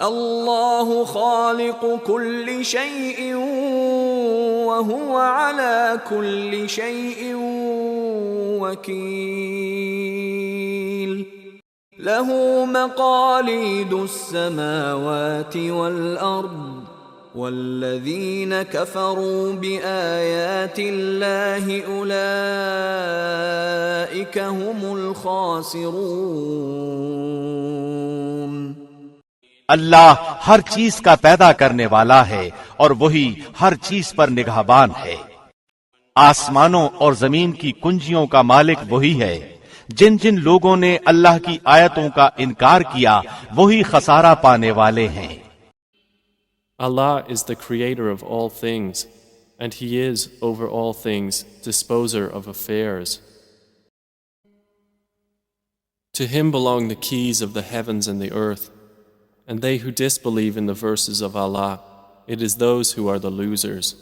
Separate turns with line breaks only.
اللہ خالق کل شیء وہو علی کل شیء وکیل لہ مقالید السماوات والارض والذین کفروا بآیات اللہ اولئک هم الخاسرون۔
اللہ ہر چیز کا پیدا کرنے والا ہے اور وہی ہر چیز پر نگہبان ہے۔ آسمانوں اور زمین کی کنجیوں کا مالک وہی ہے۔ جن جن لوگوں نے اللہ کی آیتوں کا انکار کیا وہی خسارہ پانے والے ہیں۔
Allah is the creator of all things, and He is, over all things, disposer of affairs. To Him belong the keys of the heavens and the earth, and they who disbelieve in the verses of Allah, it is those who are the losers.